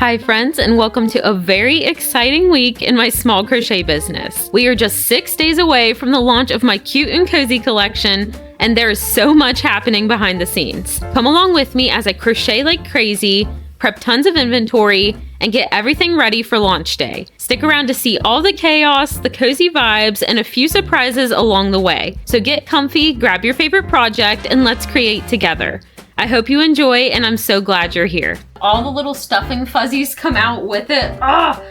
Hi friends, and welcome to a very exciting week in my small crochet business. We are just 6 days away from the launch of my cute and cozy collection, and there is so much happening behind the scenes. Come along with me as I crochet like crazy, prep tons of inventory, and get everything ready for launch day. Stick around to see all the chaos, the cozy vibes, and a few surprises along the way. So get comfy, grab your favorite project, and let's create together. I hope you enjoy, and I'm so glad you're here. All the little stuffing fuzzies come out with it. Ah!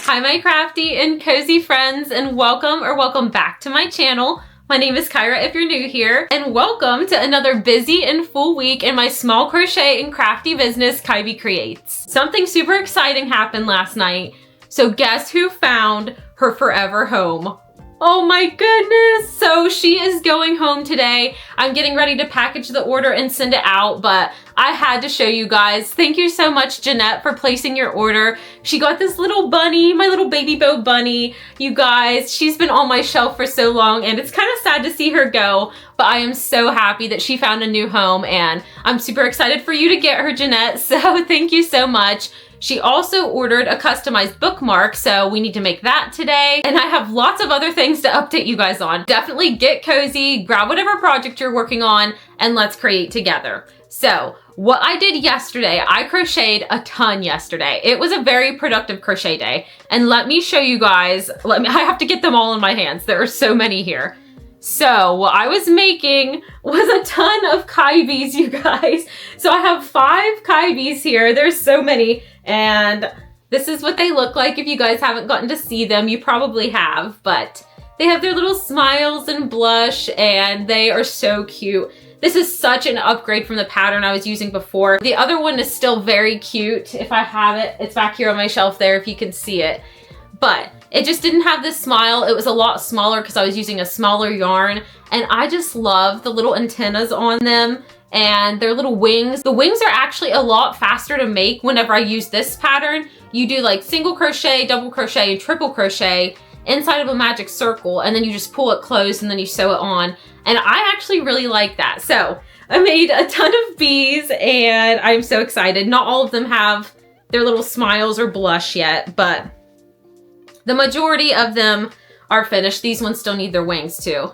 Hi, my crafty and cozy friends, and welcome back to my channel. My name is Kyra if you're new here, and welcome to another busy and full week in my small crochet and crafty business, Kyby Creates. Something super exciting happened last night, so guess who found her forever home? Oh my goodness! So she is going home today. I'm getting ready to package the order and send it out, but I had to show you guys. Thank you so much, Jeanette, for placing your order. She got this little bunny, my little baby bow bunny. You guys, she's been on my shelf for so long, and it's kind of sad to see her go, but I am so happy that she found a new home, and I'm super excited for you to get her, Jeanette, so thank you so much. She also ordered a customized bookmark, so we need to make that today. And I have lots of other things to update you guys on. Definitely get cozy, grab whatever project you're working on, and let's create together. So what I did yesterday, I crocheted a ton yesterday. It was a very productive crochet day. And let me show you guys, I have to get them all in my hands. There are so many here. So what I was making was a ton of Kybys, you guys. So I have 5 Kybys here. There's so many. And this is what they look like. If you guys haven't gotten to see them, you probably have, but they have their little smiles and blush, and they are so cute. This is such an upgrade from the pattern I was using before. The other one is still very cute. If I have it, it's back here on my shelf there if you can see it. But it just didn't have this smile. It was a lot smaller because I was using a smaller yarn, and I just love the little antennas on them and their little wings. The wings are actually a lot faster to make whenever I use this pattern. You do like single crochet, double crochet, and triple crochet inside of a magic circle, and then you just pull it closed and then you sew it on. And I actually really like that. So I made a ton of bees, and I'm so excited. Not all of them have their little smiles or blush yet, but the majority of them are finished. These ones still need their wings too.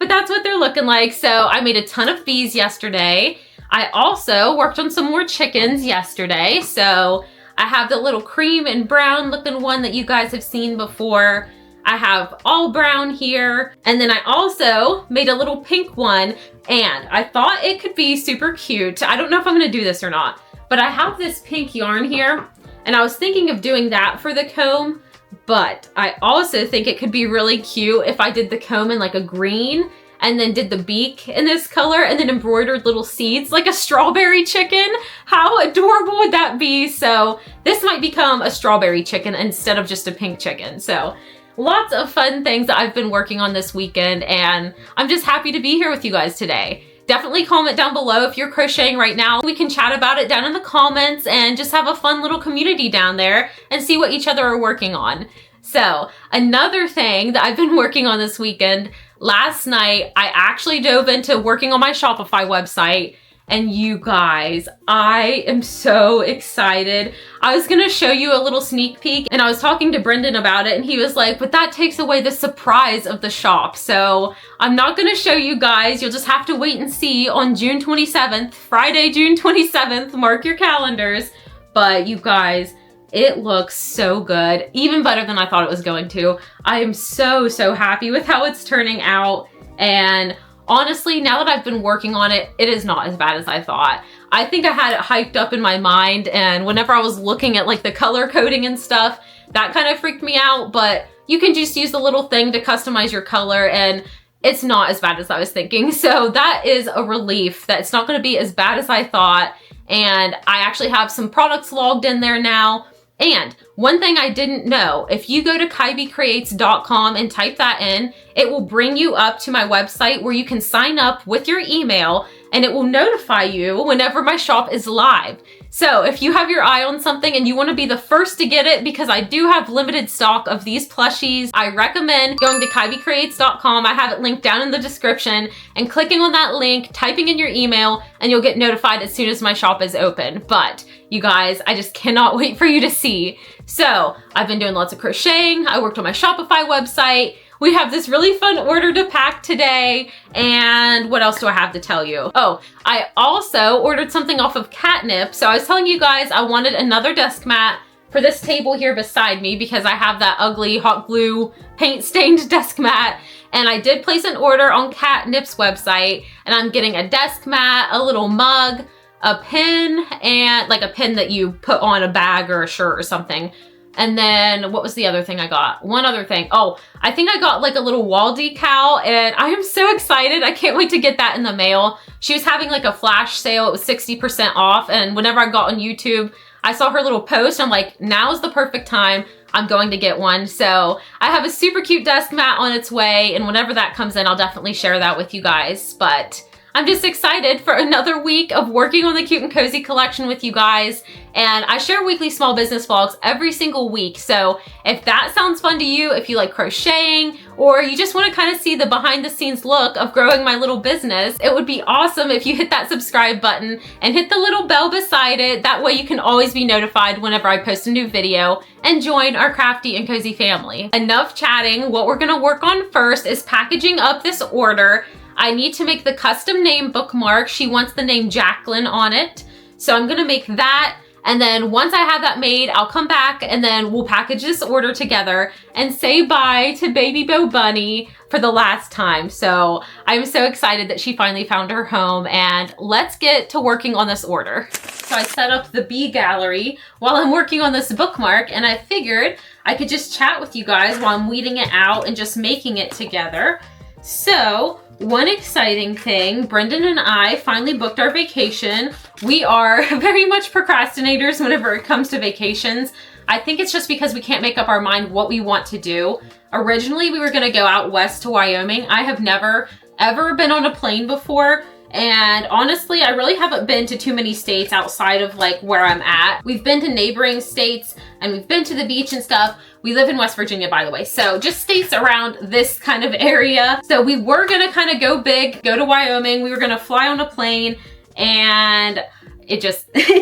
But that's what they're looking like. So I made a ton of bees yesterday. I also worked on some more chickens yesterday. So I have the little cream and brown looking one that you guys have seen before. I have all brown here. And then I also made a little pink one, and I thought it could be super cute. I don't know if I'm gonna do this or not, but I have this pink yarn here, and I was thinking of doing that for the comb. But I also think it could be really cute if I did the comb in like a green and then did the beak in this color and then embroidered little seeds like a strawberry chicken. How adorable would that be? So this might become a strawberry chicken instead of just a pink chicken. So lots of fun things that I've been working on this weekend, and I'm just happy to be here with you guys today. Definitely comment down below if you're crocheting right now. We can chat about it down in the comments and just have a fun little community down there and see what each other are working on. So another thing that I've been working on this weekend, last night I actually dove into working on my Shopify website. And you guys, I am so excited. I was gonna show you a little sneak peek, and I was talking to Brendan about it, and he was like, but that takes away the surprise of the shop. So I'm not gonna show you guys. You'll just have to wait and see on June 27th, Friday, June 27th, mark your calendars. But you guys, it looks so good, even better than I thought it was going to. I am so happy with how it's turning out, and honestly, now that I've been working on it, it is not as bad as I thought. I think I had it hyped up in my mind, and whenever I was looking at like the color coding and stuff, that kind of freaked me out, but you can just use the little thing to customize your color, and it's not as bad as I was thinking. So that is a relief that it's not going to be as bad as I thought, and I actually have some products logged in there now. And one thing I didn't know, if you go to kybycreates.com and type that in, it will bring you up to my website where you can sign up with your email, and it will notify you whenever my shop is live. So if you have your eye on something and you want to be the first to get it, because I do have limited stock of these plushies, I recommend going to kybecreates.com. I have it linked down in the description and clicking on that link, typing in your email, and you'll get notified as soon as my shop is open. But you guys, I just cannot wait for you to see. So I've been doing lots of crocheting. I worked on my Shopify website. We have this really fun order to pack today. And what else do I have to tell you? Oh, I also ordered something off of Catnip. So I was telling you guys I wanted another desk mat for this table here beside me because I have that ugly hot glue paint stained desk mat. And I did place an order on Catnip's website, and I'm getting a desk mat, a little mug, a pin, and like a pin that you put on a bag or a shirt or something. And then what was the other thing I got? One other thing. Oh, I think I got like a little wall decal, and I am so excited. I can't wait to get that in the mail. She was having like a flash sale. It was 60% off. And whenever I got on YouTube, I saw her little post. I'm like, now's the perfect time. I'm going to get one. So I have a super cute desk mat on its way. And whenever that comes in, I'll definitely share that with you guys. But I'm just excited for another week of working on the Cute and Cozy collection with you guys. And I share weekly small business vlogs every single week. So if that sounds fun to you, if you like crocheting, or you just want to kind of see the behind the scenes look of growing my little business, it would be awesome if you hit that subscribe button and hit the little bell beside it. That way you can always be notified whenever I post a new video and join our crafty and cozy family. Enough chatting. What we're going to work on first is packaging up this order. I need to make the custom name bookmark. She wants the name Jacqueline on it. So I'm gonna make that. And then once I have that made, I'll come back and then we'll package this order together and say bye to baby Bo Bunny for the last time. So I'm so excited that she finally found her home, and let's get to working on this order. So I set up the bee gallery while I'm working on this bookmark, and I figured I could just chat with you guys while I'm weeding it out and just making it together. So one exciting thing, Brendan and I finally booked our vacation. We are very much procrastinators whenever it comes to vacations. I think it's just because we can't make up our mind what we want to do. Originally, we were gonna go out west to Wyoming. I have never, ever been on a plane before. And honestly, I really haven't been to too many states outside of like where I'm at. We've been to neighboring states and we've been to the beach and stuff. We live in West Virginia, by the way. So just states around this kind of area. So we were gonna kind of go big, go to Wyoming. We were gonna fly on a plane, and it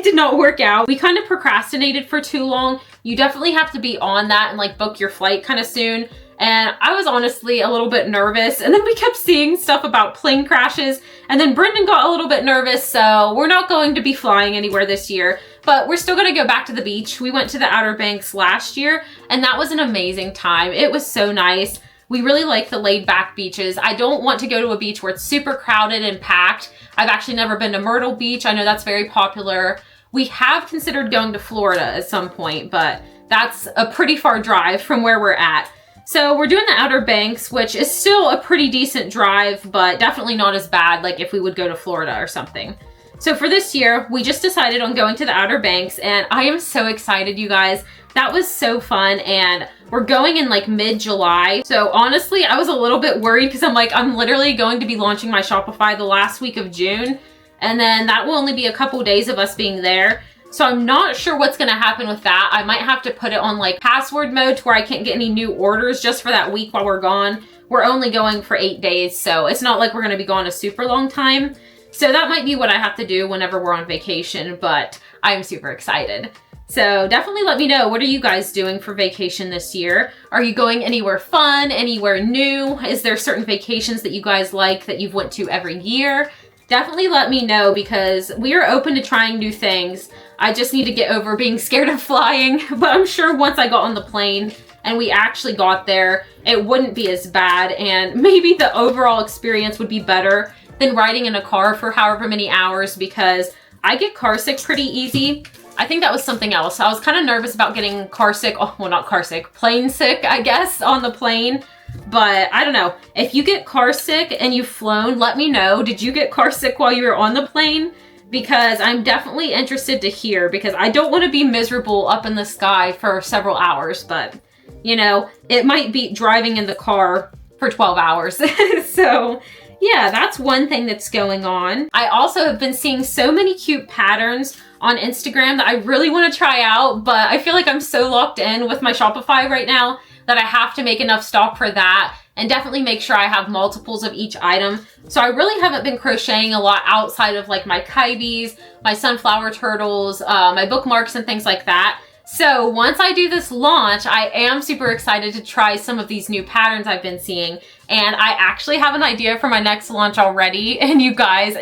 did not work out. We kind of procrastinated for too long. You definitely have to be on that and like book your flight kind of soon. And I was honestly a little bit nervous. And then we kept seeing stuff about plane crashes. And then Brendan got a little bit nervous. So we're not going to be flying anywhere this year. But we're still going to go back to the beach. We went to the Outer Banks last year, and that was an amazing time. It was so nice. We really like the laid back beaches. I don't want to go to a beach where it's super crowded and packed. I've actually never been to Myrtle Beach. I know that's very popular. We have considered going to Florida at some point, but that's a pretty far drive from where we're at. So we're doing the Outer Banks, which is still a pretty decent drive, but definitely not as bad like if we would go to Florida or something. So for this year, we just decided on going to the Outer Banks, and I am so excited, you guys. That was so fun, and we're going in like mid-July. So honestly, I was a little bit worried because I'm like, I'm literally going to be launching my Shopify the last week of June, and then that will only be a couple days of us being there. So I'm not sure what's gonna happen with that. I might have to put it on like password mode to where I can't get any new orders just for that week while we're gone. We're only going for 8 days, so it's not like we're gonna be gone a super long time. So that might be what I have to do whenever we're on vacation, but I'm super excited. So definitely let me know, what are you guys doing for vacation this year? Are you going anywhere fun, anywhere new? Is there certain vacations that you guys like that you've went to every year? Definitely let me know, because we are open to trying new things. I just need to get over being scared of flying, but I'm sure once I got on the plane and we actually got there, it wouldn't be as bad, and maybe the overall experience would be better than riding in a car for however many hours, because I get car sick pretty easy. I think that was something else. I was kind of nervous about getting car sick. Oh, well, not car sick, plane sick, I guess, on the plane. But I don't know. If you get car sick and you've flown, let me know. Did you get car sick while you were on the plane? Because I'm definitely interested to hear, because I don't want to be miserable up in the sky for several hours. But, you know, it might beat driving in the car for 12 hours. So, yeah, that's one thing that's going on. I also have been seeing so many cute patterns on Instagram that I really want to try out, but I feel like I'm so locked in with my Shopify right now that I have to make enough stock for that and definitely make sure I have multiples of each item. So I really haven't been crocheting a lot outside of like my kibes, my sunflower turtles, my bookmarks and things like that. So once I do this launch, I am super excited to try some of these new patterns I've been seeing. And I actually have an idea for my next launch already. And you guys,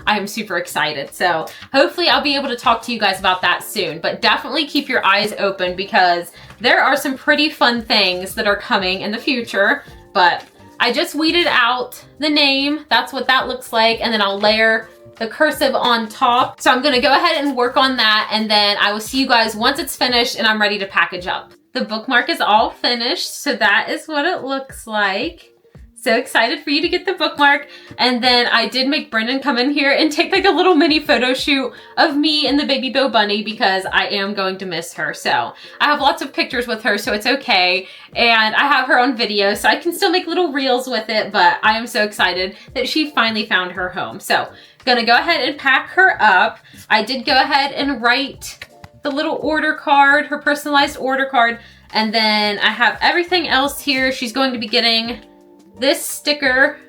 I am super excited. So hopefully I'll be able to talk to you guys about that soon. But definitely keep your eyes open because there are some pretty fun things that are coming in the future. But I just weeded out the name. That's what that looks like. And then I'll layer the cursive on top. So I'm gonna go ahead and work on that, and then I will see you guys once it's finished and I'm ready to package up. The bookmark is all finished, so that is what it looks like. So excited for you to get the bookmark. And then I did make Brendan come in here and take like a little mini photo shoot of me and the baby Bo Bunny because I am going to miss her. So I have lots of pictures with her, so it's okay. And I have her on video, so I can still make little reels with it, but I am so excited that she finally found her home. So gonna go ahead and pack her up. I did go ahead and write the little order card, her personalized order card. And then I have everything else here. She's going to be getting this sticker,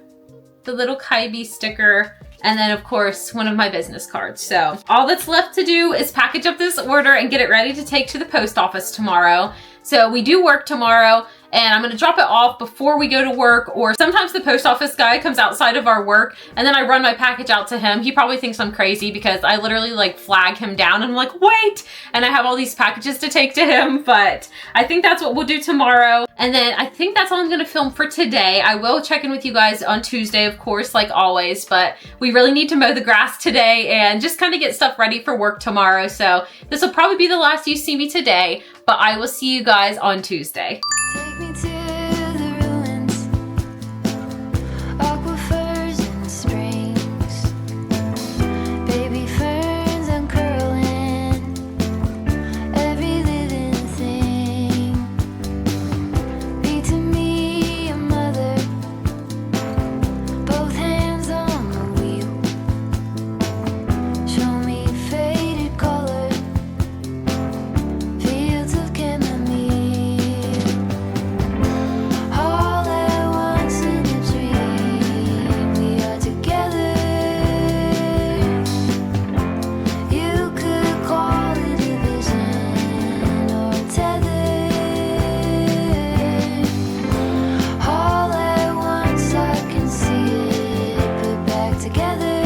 the little Kybe sticker, and then of course one of my business cards. So all that's left to do is package up this order and get it ready to take to the post office tomorrow. So we do work tomorrow, and I'm gonna drop it off before we go to work, or sometimes the post office guy comes outside of our work and then I run my package out to him. He probably thinks I'm crazy because I literally like flag him down and I'm like, wait, and I have all these packages to take to him, but I think that's what we'll do tomorrow. And then I think that's all I'm gonna film for today. I will check in with you guys on Tuesday, of course, like always, but we really need to mow the grass today and just kind of get stuff ready for work tomorrow. So this will probably be the last you see me today, but I will see you guys on Tuesday. Take me to the ruins, aquifers and springs, baby ferns uncurling, every living thing. Be to me a mother, both hands on the wheel. Show me faded color, fields of chamomile. All at once in a dream, we are together. You could call it a vision or a tether. All at once I can see it put back together.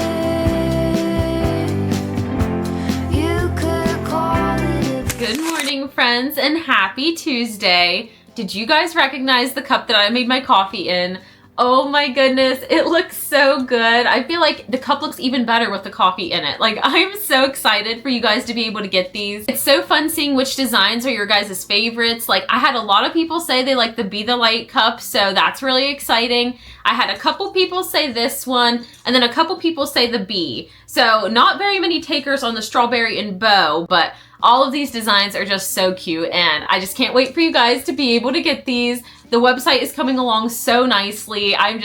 You could call it a Good morning, friends, and happy Tuesday. Did you guys recognize the cup that I made my coffee in? Oh my goodness, it looks so good. I feel like the cup looks even better with the coffee in it. Like, I'm so excited for you guys to be able to get these. It's so fun seeing which designs are your guys' favorites. Like, I had a lot of people say they like the Be the Light cup, so that's really exciting. I had a couple people say this one, and then a couple people say the bee. So not very many takers on the strawberry and bow, but all of these designs are just so cute, and I just can't wait for you guys to be able to get these. The website is coming along so nicely. I'm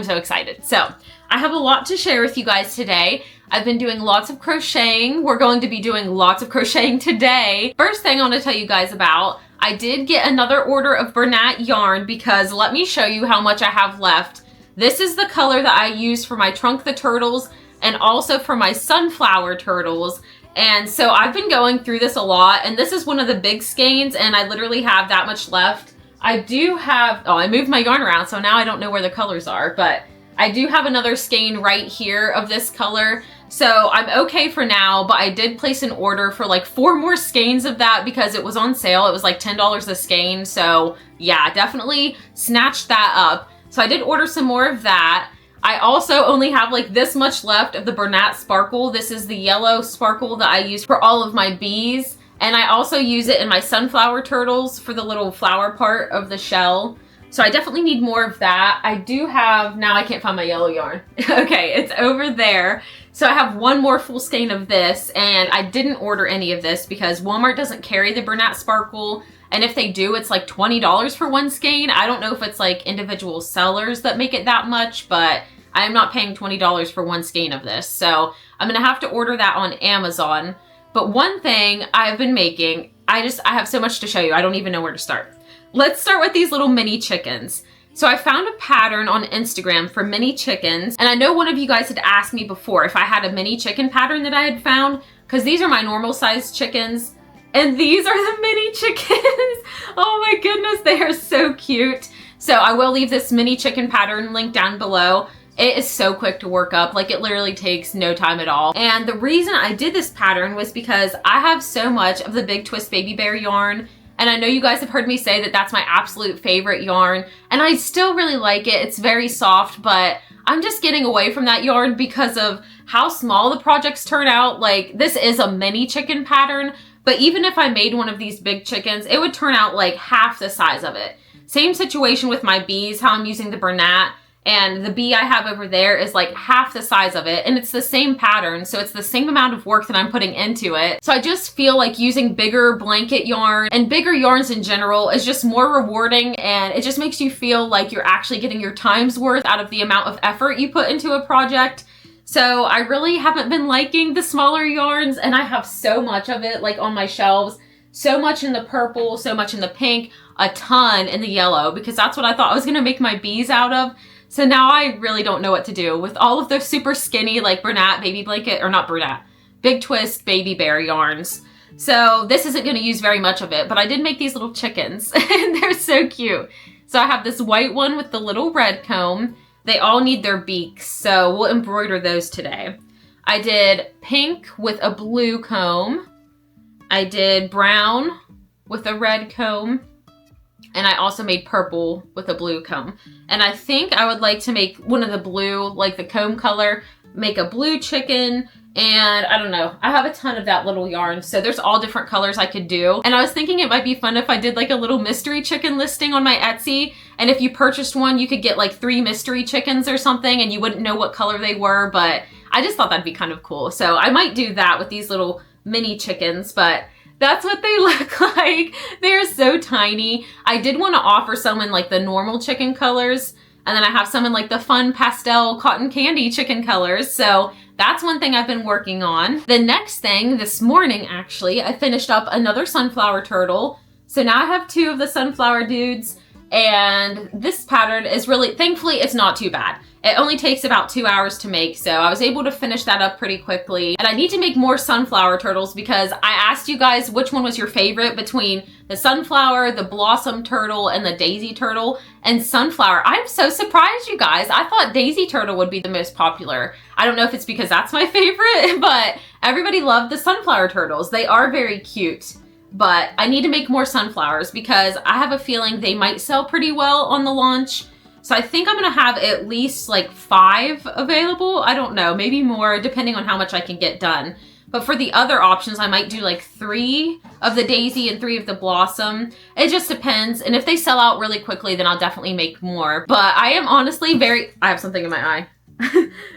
so excited. So I have a lot to share with you guys today. I've been doing lots of crocheting. We're going to be doing lots of crocheting today. First thing I want to tell you guys about, I did get another order of Bernat yarn because let me show you how much I have left. This is the color that I used for my Trunk the Turtles and also for my sunflower turtles. And so I've been going through this a lot, and this is one of the big skeins, and I literally have that much left. I do have, I moved my yarn around, so now I don't know where the colors are, but I do have another skein right here of this color. So I'm okay for now, but I did place an order for like 4 more skeins of that because it was on sale. It was like $10 a skein. So yeah, definitely snatched that up. So I did order some more of that. I also only have like this much left of the Bernat Sparkle. This is the yellow sparkle that I use for all of my bees. And I also use it in my sunflower turtles for the little flower part of the shell. So I definitely need more of that. I do have, now I can't find my yellow yarn. Okay, it's over there. So I have 1 more full skein of this, and I didn't order any of this because Walmart doesn't carry the Bernat Sparkle. And if they do, it's like $20 for 1 skein. I don't know if it's like individual sellers that make it that much, but I am not paying $20 for one skein of this. So I'm gonna have to order that on Amazon. But one thing I've been making, I have so much to show you. I don't even know where to start. Let's start with these little mini chickens. So I found a pattern on Instagram for mini chickens. And I know one of you guys had asked me before if I had a mini chicken pattern that I had found, because these are my normal sized chickens. And these are the mini chickens. Oh my goodness, they are so cute. So I will leave this mini chicken pattern link down below. It is so quick to work up, like it literally takes no time at all. And the reason I did this pattern was because I have so much of the Big Twist Baby Bear yarn. And I know you guys have heard me say that that's my absolute favorite yarn. And I still really like it. It's very soft, but I'm just getting away from that yarn because of how small the projects turn out. Like this is a mini chicken pattern, but even if I made one of these big chickens, it would turn out like half the size of it. Same situation with my bees, how I'm using the Bernat. And the bee I have over there is like half the size of it, and it's the same pattern, so it's the same amount of work that I'm putting into it. So I just feel like using bigger blanket yarn and bigger yarns in general is just more rewarding, and it just makes you feel like you're actually getting your time's worth out of the amount of effort you put into a project. So I really haven't been liking the smaller yarns, and I have so much of it like on my shelves. So much in the purple, so much in the pink, a ton in the yellow, because that's what I thought I was gonna make my bees out of. So now I really don't know what to do with all of those super skinny like Bernat baby blanket, or not Bernat, Big Twist Baby Bear yarns. So this isn't going to use very much of it, but I did make these little chickens and they're so cute. So I have this white one with the little red comb. They all need their beaks, so we'll embroider those today. I did pink with a blue comb. I did brown with a red comb. And I also made purple with a blue comb. And I think I would like to make one of the blue, like the comb color, make a blue chicken. And I don't know, I have a ton of that little yarn. So there's all different colors I could do. And I was thinking it might be fun if I did like a little mystery chicken listing on my Etsy. And if you purchased one, you could get like 3 mystery chickens or something and you wouldn't know what color they were. But I just thought that'd be kind of cool. So I might do that with these little mini chickens, but that's what they look like. They're so tiny. I did want to offer some in like the normal chicken colors. And then I have some in like the fun pastel cotton candy chicken colors. So that's one thing I've been working on. The next thing this morning, actually, I finished up another sunflower turtle. So now I have 2 of the sunflower dudes. And this pattern is really, thankfully, it's not too bad. It only takes about 2 hours to make, so I was able to finish that up pretty quickly. And I need to make more sunflower turtles because I asked you guys which one was your favorite between the sunflower, the blossom turtle, and the daisy turtle. And sunflower, I'm so surprised, you guys. I thought daisy turtle would be the most popular. I don't know if it's because that's my favorite, but everybody loved the sunflower turtles. They are very cute. But I need to make more sunflowers because I have a feeling they might sell pretty well on the launch. So I think I'm going to have at least like 5 available. I don't know, maybe more depending on how much I can get done. But for the other options, I might do like 3 of the daisy and 3 of the blossom. It just depends. And if they sell out really quickly, then I'll definitely make more. But I am honestly I have something in my eye.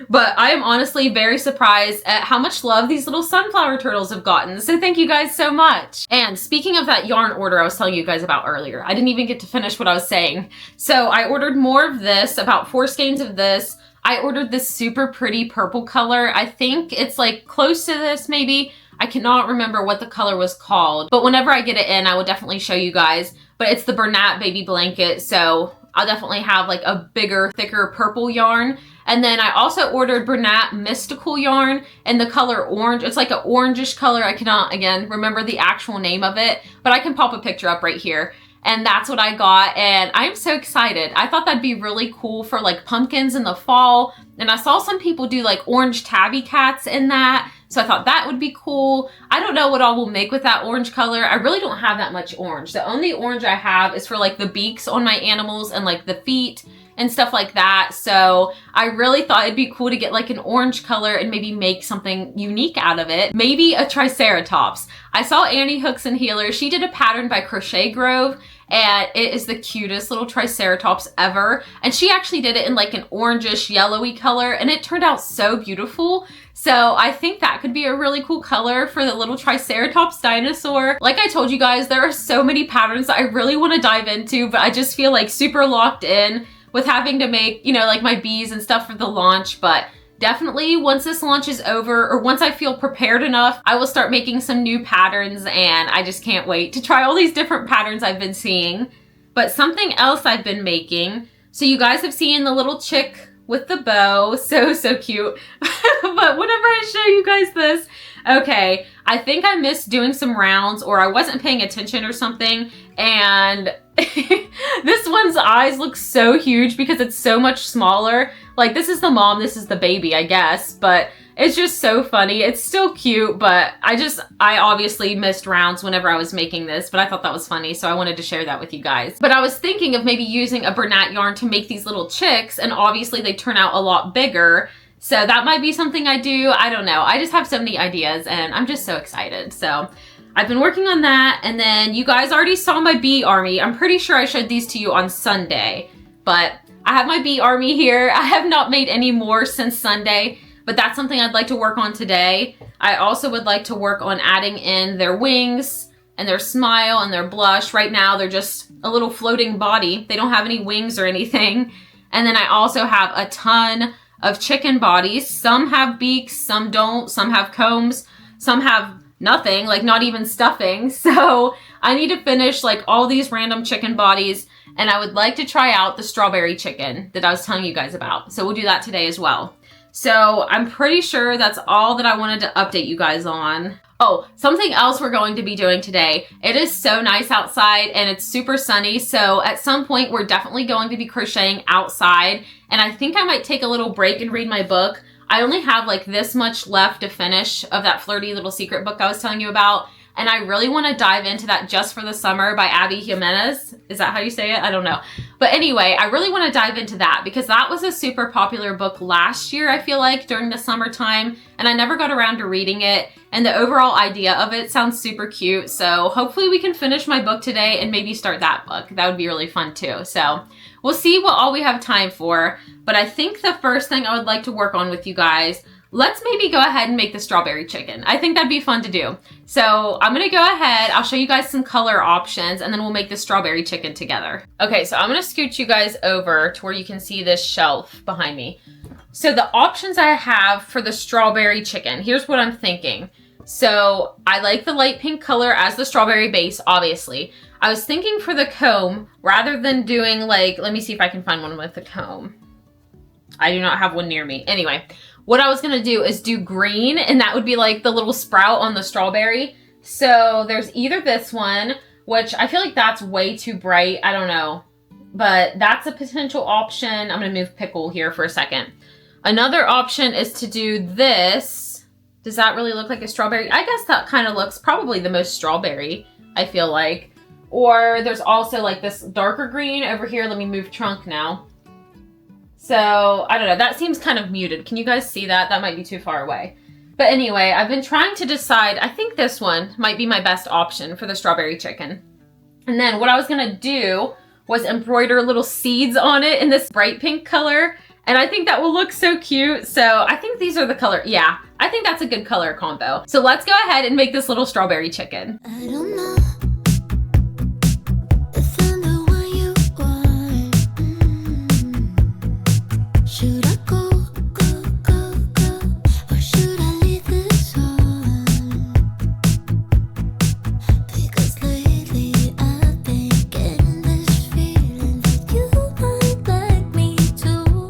But I am honestly very surprised at how much love these little sunflower turtles have gotten. So thank you guys so much. And speaking of that yarn order I was telling you guys about earlier, I didn't even get to finish what I was saying. So I ordered more of this, about 4 skeins of this. I ordered this super pretty purple color. I think it's like close to this maybe. I cannot remember what the color was called, but whenever I get it in, I will definitely show you guys. But it's the Bernat baby blanket, so I'll definitely have like a bigger, thicker purple yarn. And then I also ordered Bernat Mystical yarn in the color orange. It's like an orangish color. I cannot, again, remember the actual name of it, but I can pop a picture up right here. And that's what I got, and I'm so excited. I thought that'd be really cool for like pumpkins in the fall. And I saw some people do like orange tabby cats in that. So I thought that would be cool. I don't know what all we'll make with that orange color. I really don't have that much orange. The only orange I have is for like the beaks on my animals and like the feet and stuff like that. So I really thought it'd be cool to get like an orange color and maybe make something unique out of it. Maybe a triceratops. I saw Annie Hooks and Healers. She did a pattern by Crochet Grove, and it is the cutest little triceratops ever. And she actually did it in like an orangish yellowy color, and it turned out so beautiful. So I think that could be a really cool color for the little triceratops dinosaur. Like I told you guys, there are so many patterns that I really want to dive into, but I just feel like super locked in with having to make, you know, like my bees and stuff for the launch, but definitely once this launch is over, or once I feel prepared enough, I will start making some new patterns, and I just can't wait to try all these different patterns I've been seeing. But something else I've been making, so you guys have seen the little chick with the bow, so cute. But whenever I show you guys this, okay, I think I missed doing some rounds, or I wasn't paying attention or something, and this one's eyes look so huge because it's so much smaller. Like, this is the mom, this is the baby, I guess, but it's just so funny. It's still cute, but I obviously missed rounds whenever I was making this, but I thought that was funny, so I wanted to share that with you guys. But I was thinking of maybe using a Bernat yarn to make these little chicks, and obviously they turn out a lot bigger. So that might be something I do. I don't know. I just have so many ideas, and I'm just so excited. So I've been working on that, and then you guys already saw my bee army. I'm pretty sure I showed these to you on Sunday, but I have my bee army here. I have not made any more since Sunday, but that's something I'd like to work on today. I also would like to work on adding in their wings and their smile and their blush. Right now, they're just a little floating body. They don't have any wings or anything. And then I also have a ton of chicken bodies. Some have beaks, some don't, some have combs, some have nothing, like not even stuffing. So I need to finish like all these random chicken bodies, and I would like to try out the strawberry chicken that I was telling you guys about. So we'll do that today as well. So I'm pretty sure that's all that I wanted to update you guys on. Oh, something else we're going to be doing today. It is so nice outside and it's super sunny. So at some point we're definitely going to be crocheting outside. And I think I might take a little break and read my book. I only have like this much left to finish of that flirty little secret book I was telling you about. And I really want to dive into that Just for the Summer by Abby Jimenez. Is that how you say it? I don't know. But anyway, I really want to dive into that because that was a super popular book last year, I feel like, during the summertime. And I never got around to reading it. And the overall idea of it sounds super cute. So hopefully we can finish my book today and maybe start that book. That would be really fun too. So we'll see what all we have time for. But I think the first thing I would like to work on with you guys, let's maybe go ahead and make the strawberry chicken. I think that'd be fun to do. So I'm gonna go ahead, I'll show you guys some color options, and then we'll make the strawberry chicken together. Okay, so I'm gonna scoot you guys over to where you can see this shelf behind me. So the options I have for the strawberry chicken, here's what I'm thinking. So I like the light pink color as the strawberry base, obviously. I was thinking for the comb, rather than doing like, let me see if I can find one with the comb. I do not have one near me. Anyway, what I was gonna do is do green, and that would be like the little sprout on the strawberry. So there's either this one, which I feel like that's way too bright. I don't know, but that's a potential option. I'm gonna move pickle here for a second. Another option is to do this. Does that really look like a strawberry? I guess that kind of looks probably the most strawberry, I feel like. Or there's also like this darker green over here. Let me move trunk now. So, I don't know, that seems kind of muted. Can you guys see that? That might be too far away. But anyway, I've been trying to decide, I think this one might be my best option for the strawberry chicken. And then what I was gonna do was embroider little seeds on it in this bright pink color. And I think that will look so cute. So I think these are the color, yeah, I think that's a good color combo. So let's go ahead and make this little strawberry chicken. I don't know if I'm the one you want. Should I go, or should I leave this on? Because lately I've been getting this feeling that you might like me too.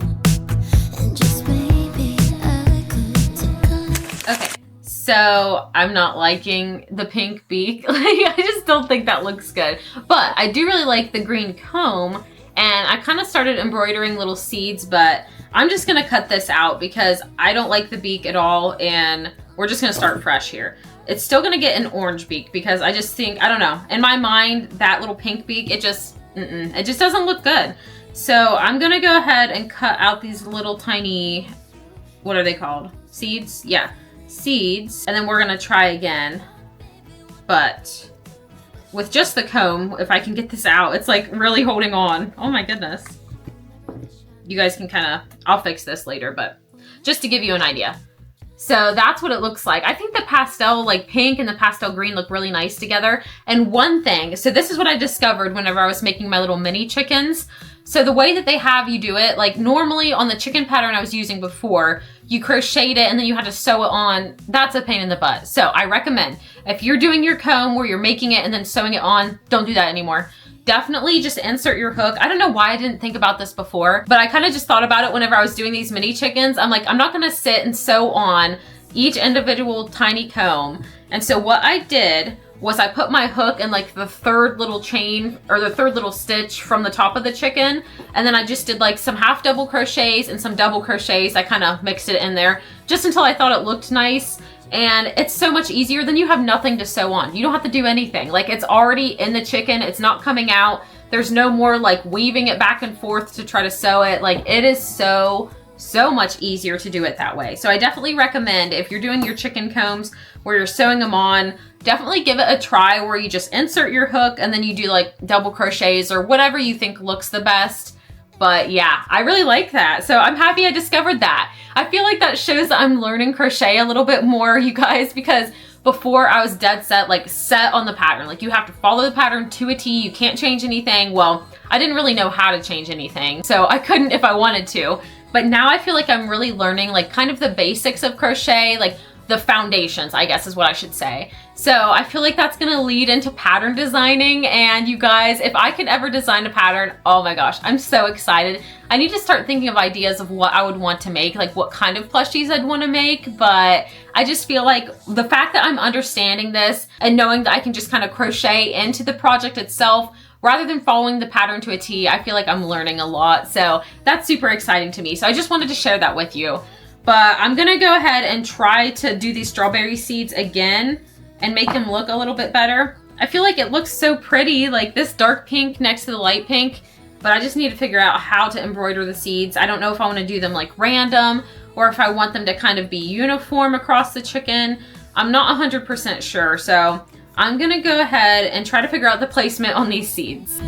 And just maybe I could take a look. Okay, so I'm not liking the pink beak. Like, I just don't think that looks good. But I do really like the green comb, and I kind of started embroidering little seeds, but I'm just gonna cut this out because I don't like the beak at all, and we're just gonna start fresh here. It's still gonna get an orange beak because I just think, I don't know, in my mind, that little pink beak, it just doesn't look good. So I'm gonna go ahead and cut out these little tiny, what are they called? Seeds? Yeah, seeds. And then we're gonna try again, but with just the comb, if I can get this out, it's like really holding on. Oh my goodness. You guys can kind of, I'll fix this later, but just to give you an idea. So that's what it looks like. I think the pastel, like pink and the pastel green, look really nice together. And one thing, so this is what I discovered whenever I was making my little mini chickens. So the way that they have you do it, like normally on the chicken pattern I was using before, you crocheted it and then you had to sew it on. That's a pain in the butt. So I recommend if you're doing your comb where you're making it and then sewing it on, don't do that anymore. Definitely just insert your hook. I don't know why I didn't think about this before, but I kind of just thought about it whenever I was doing these mini chickens. I'm like, I'm not gonna sit and sew on each individual tiny comb. And so what I did was I put my hook in like the third little chain or the third little stitch from the top of the chicken. And then I just did like some half double crochets and some double crochets. I kind of mixed it in there just until I thought it looked nice. And it's so much easier than you have nothing to sew on. You don't have to do anything. Like it's already in the chicken. It's not coming out. There's no more like weaving it back and forth to try to sew it. Like it is so much easier to do it that way. So I definitely recommend if you're doing your chicken combs where you're sewing them on, definitely give it a try where you just insert your hook and then you do like double crochets or whatever you think looks the best. But yeah, I really like that. So I'm happy I discovered that. I feel like that shows that I'm learning crochet a little bit more, you guys, because before I was dead set, like set on the pattern. Like you have to follow the pattern to a T. You can't change anything. Well, I didn't really know how to change anything, so I couldn't if I wanted to. But now I feel like I'm really learning like kind of the basics of crochet, like the foundations, I guess is what I should say. So I feel like that's gonna lead into pattern designing. And you guys, if I could ever design a pattern, oh my gosh, I'm so excited. I need to start thinking of ideas of what I would want to make, like what kind of plushies I'd want to make. But I just feel like the fact that I'm understanding this and knowing that I can just kind of crochet into the project itself rather than following the pattern to a T, I feel like I'm learning a lot. So that's super exciting to me. So I just wanted to share that with you. But I'm gonna go ahead and try to do these strawberry seeds again and make them look a little bit better. I feel like it looks so pretty, like this dark pink next to the light pink, but I just need to figure out how to embroider the seeds. I don't know if I wanna do them like random or if I want them to kind of be uniform across the chicken. I'm not 100% sure, so I'm gonna go ahead and try to figure out the placement on these seeds.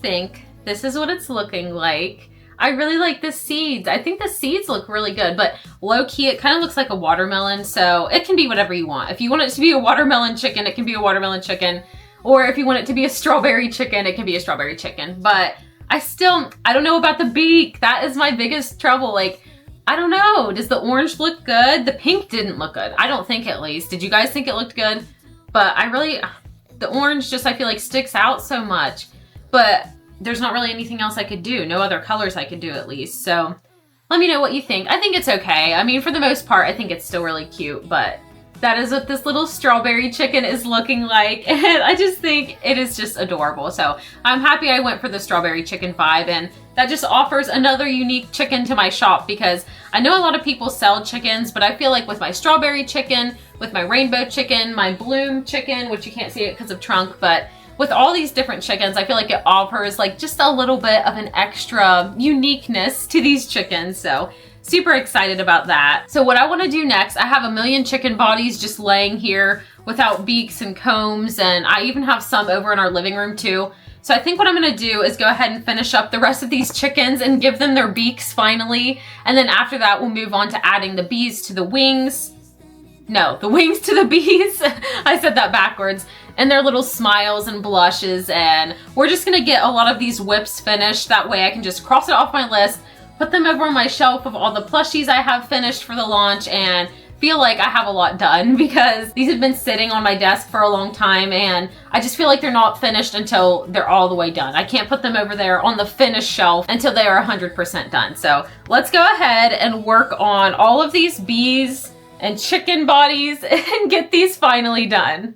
Think this is what it's looking like. I really like the seeds. I think the seeds look really good, but low-key it kind of looks like a watermelon, so it can be whatever you want. If you want it to be a watermelon chicken, it can be a watermelon chicken, or if you want it to be a strawberry chicken, it can be a strawberry chicken. But I don't know about the beak. That is my biggest trouble. Like, I don't know. Does the orange look good? The pink didn't look good. I don't think, at least. Did you guys think it looked good? But the orange just, I feel like sticks out so much. But there's not really anything else I could do. No other colors I could do, at least. So let me know what you think. I think it's okay. I mean, for the most part, I think it's still really cute, but that is what this little strawberry chicken is looking like. And I just think it is just adorable. So I'm happy I went for the strawberry chicken vibe, and that just offers another unique chicken to my shop, because I know a lot of people sell chickens, but I feel like with my strawberry chicken, with my rainbow chicken, my bloom chicken, which you can't see it because of trunk, but with all these different chickens, I feel like it offers like just a little bit of an extra uniqueness to these chickens. So super excited about that. So what I want to do next, I have a million chicken bodies just laying here without beaks and combs, and I even have some over in our living room too. So I think what I'm going to do is go ahead and finish up the rest of these chickens and give them their beaks finally. And then after that, we'll move on to adding the bees to the wings. No, the wings to the bees. I said that backwards. And their little smiles and blushes. And we're just gonna get a lot of these whips finished. That way I can just cross it off my list, put them over on my shelf of all the plushies I have finished for the launch, and feel like I have a lot done, because these have been sitting on my desk for a long time and I just feel like they're not finished until they're all the way done. I can't put them over there on the finished shelf until they are 100% done. So let's go ahead and work on all of these bees and chicken bodies and get these finally done.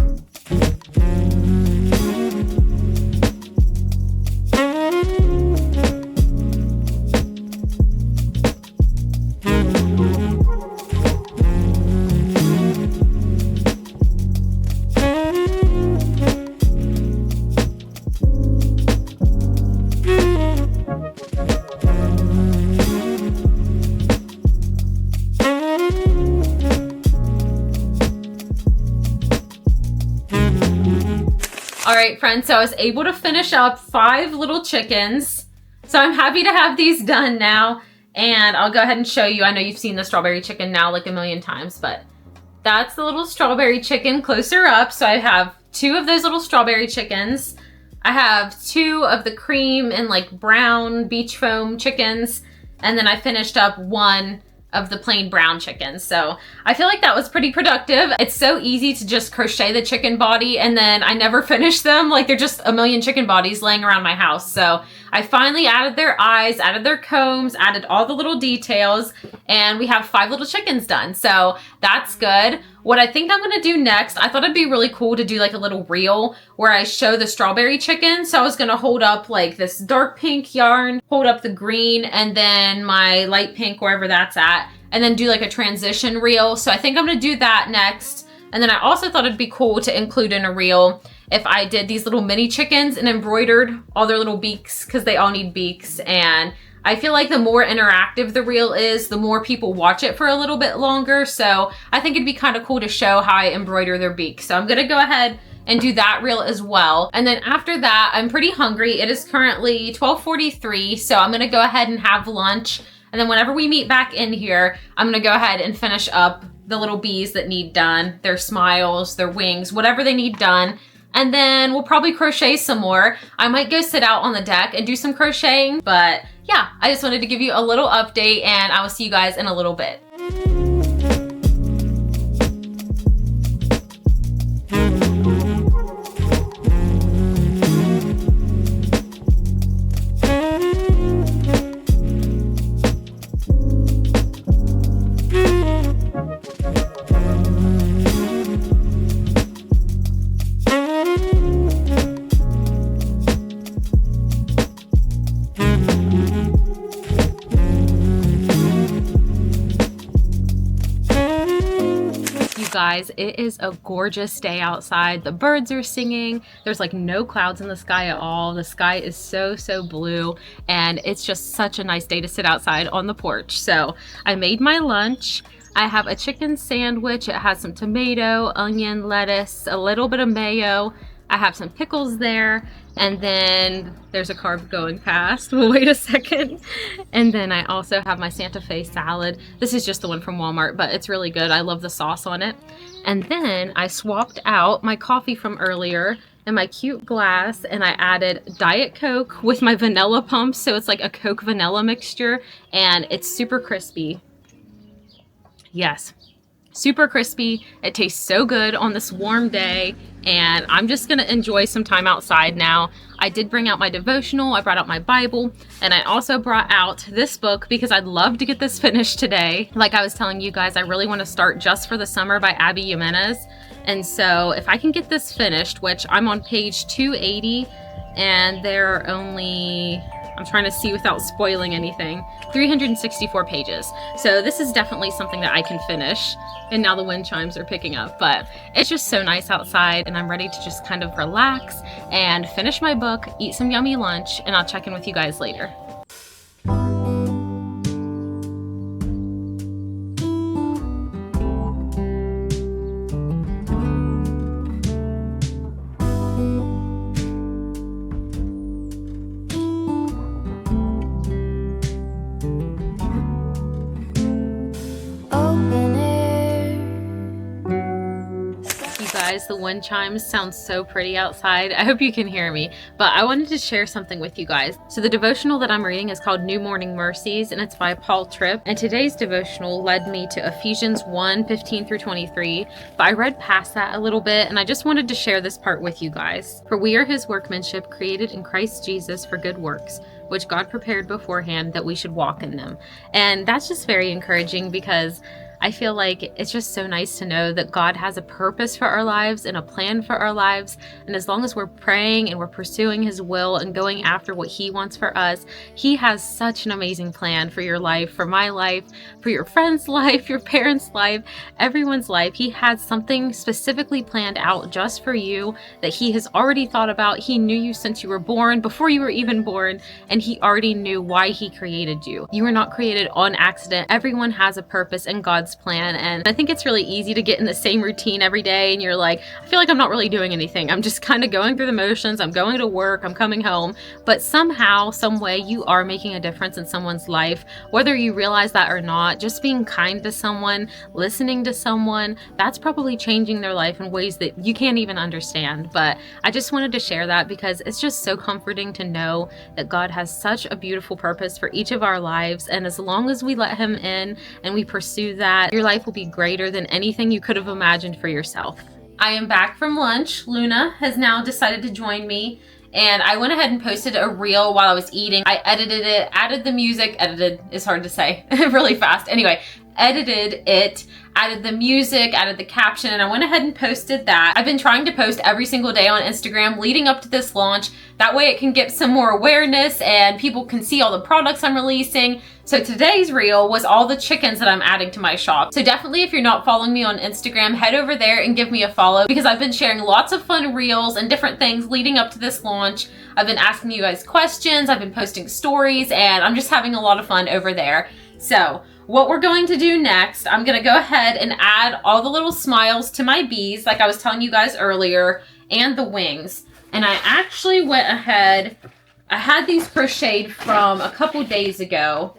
right, friends, so I was able to finish up 5 little chickens. So I'm happy to have these done now. And I'll go ahead and show you. I know you've seen the strawberry chicken now like a million times, but that's the little strawberry chicken closer up. So I have 2 of those little strawberry chickens. I have 2 of the cream and like brown beach foam chickens. And then I finished up 1 of the plain brown chickens. So I feel like that was pretty productive. It's so easy to just crochet the chicken body and then I never finish them. Like they're just a million chicken bodies laying around my house. So I finally added their eyes, added their combs, added all the little details, and we have 5 little chickens done. So that's good. What I think I'm gonna do next, I thought it'd be really cool to do like a little reel where I show the strawberry chicken. So I was gonna hold up like this dark pink yarn, hold up the green, and then my light pink, wherever that's at, and then do like a transition reel. So I think I'm gonna do that next. And then I also thought it'd be cool to include in a reel if I did these little mini chickens and embroidered all their little beaks, because they all need beaks. And I feel like the more interactive the reel is, the more people watch it for a little bit longer. So I think it'd be kind of cool to show how I embroider their beaks. So I'm gonna go ahead and do that reel as well. And then after that, I'm pretty hungry. It is currently 12:43, so I'm gonna go ahead and have lunch. And then whenever we meet back in here, I'm gonna go ahead and finish up the little bees that need done, their smiles, their wings, whatever they need done. And then we'll probably crochet some more. I might go sit out on the deck and do some crocheting, but yeah, I just wanted to give you a little update and I will see you guys in a little bit. Guys, it is a gorgeous day outside. The birds are singing. There's like no clouds in the sky at all. The sky is so blue and it's just such a nice day to sit outside on the porch. So I made my lunch. I have a chicken sandwich. It has some tomato, onion, lettuce, a little bit of mayo. I have some pickles there, and then there's a carb going past. We'll wait a second. And then I also have my Santa Fe salad. This is just the one from Walmart, but it's really good. I love the sauce on it. And then I swapped out my coffee from earlier in my cute glass, and I added Diet Coke with my vanilla pump. So it's like a Coke vanilla mixture, and it's super crispy. Yes. Super crispy. It tastes so good on this warm day, and I'm just gonna enjoy some time outside now. I did bring out my devotional, I brought out my Bible, and I also brought out this book because I'd love to get this finished today. Like I was telling you guys, I really want to start Just for the Summer by Abby Jimenez. And so if I can get this finished, which I'm on page 280, and there are only, I'm trying to see without spoiling anything, 364 pages. So this is definitely something that I can finish. And now the wind chimes are picking up, but it's just so nice outside and I'm ready to just kind of relax and finish my book, eat some yummy lunch, and I'll check in with you guys later. The wind chimes sound so pretty outside. I hope you can hear me, but I wanted to share something with you guys. So the devotional that I'm reading is called New Morning Mercies, and it's by Paul Tripp. And today's devotional led me to Ephesians 1:15 through 23, but I read past that a little bit, and I just wanted to share this part with you guys. For we are his workmanship, created in Christ Jesus for good works, which God prepared beforehand that we should walk in them. And that's just very encouraging because I feel like it's just so nice to know that God has a purpose for our lives and a plan for our lives. And as long as we're praying and we're pursuing his will and going after what he wants for us, he has such an amazing plan for your life, for my life, for your friend's life, your parents' life, everyone's life. He has something specifically planned out just for you that he has already thought about. He knew you since you were born, before you were even born, and he already knew why he created you. You were not created on accident. Everyone has a purpose in God's God's plan. And I think it's really easy to get in the same routine every day and you're like, I feel like I'm not really doing anything. I'm just kind of going through the motions. I'm going to work, I'm coming home, but somehow, some way you are making a difference in someone's life, whether you realize that or not. Just being kind to someone, listening to someone, that's probably changing their life in ways that you can't even understand. But I just wanted to share that because it's just so comforting to know that God has such a beautiful purpose for each of our lives. And as long as we let him in and we pursue that, your life will be greater than anything you could have imagined for yourself. I am back from lunch. Luna has now decided to join me. And I went ahead and posted a reel while I was eating. I edited it, added the music, edited is hard to say, really fast. Anyway, edited it, added the music, added the caption, and I went ahead and posted that. I've been trying to post every single day on Instagram leading up to this launch. That way it can get some more awareness and people can see all the products I'm releasing. So today's reel was all the chickens that I'm adding to my shop. So definitely if you're not following me on Instagram, head over there and give me a follow because I've been sharing lots of fun reels and different things leading up to this launch. I've been asking you guys questions, I've been posting stories, and I'm just having a lot of fun over there. So what we're going to do next, I'm gonna go ahead and add all the little smiles to my bees, like I was telling you guys earlier, and the wings. And I actually went ahead, I had these crocheted from a couple days ago.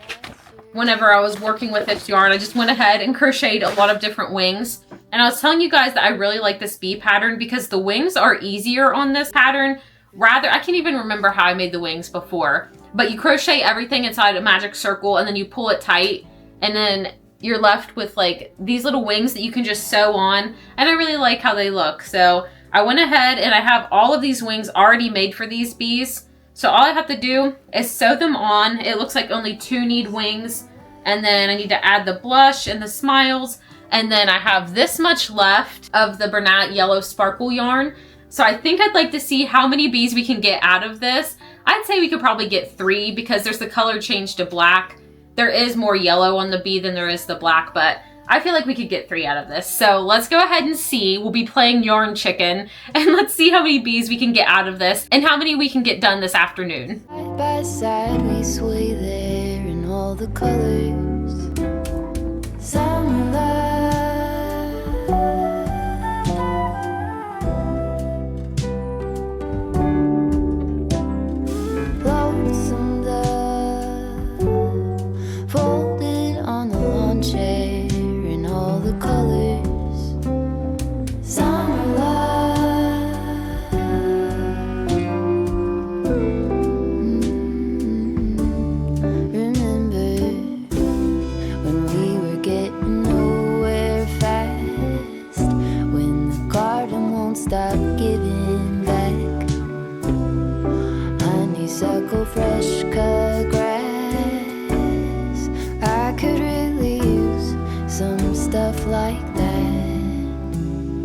Whenever I was working with this yarn, I just went ahead and crocheted a lot of different wings. And I was telling you guys that I really like this bee pattern because the wings are easier on this pattern. Rather, I can't even remember how I made the wings before, but you crochet everything inside a magic circle and then you pull it tight. And then you're left with like these little wings that you can just sew on. And I really like how they look. So I went ahead and I have all of these wings already made for these bees. So all I have to do is sew them on. It looks like only 2 need wings. And then I need to add the blush and the smiles. And then I have this much left of the Bernat yellow sparkle yarn. So I think I'd like to see how many bees we can get out of this. I'd say we could probably get 3 because there's the color change to black. There is more yellow on the bee than there is the black, but I feel like we could get 3 out of this. So let's go ahead and see. We'll be playing yarn chicken and let's see how many bees we can get out of this and how many we can get done this afternoon. Side by side we sway there in all the colors. Summer love, lonesome dove, folded on the lawn chair in all the colors. Summer love, remember when we were getting nowhere fast, when the garden won't stop giving back. Honeysuckle, fresh cut grass, I could really use some stuff like that.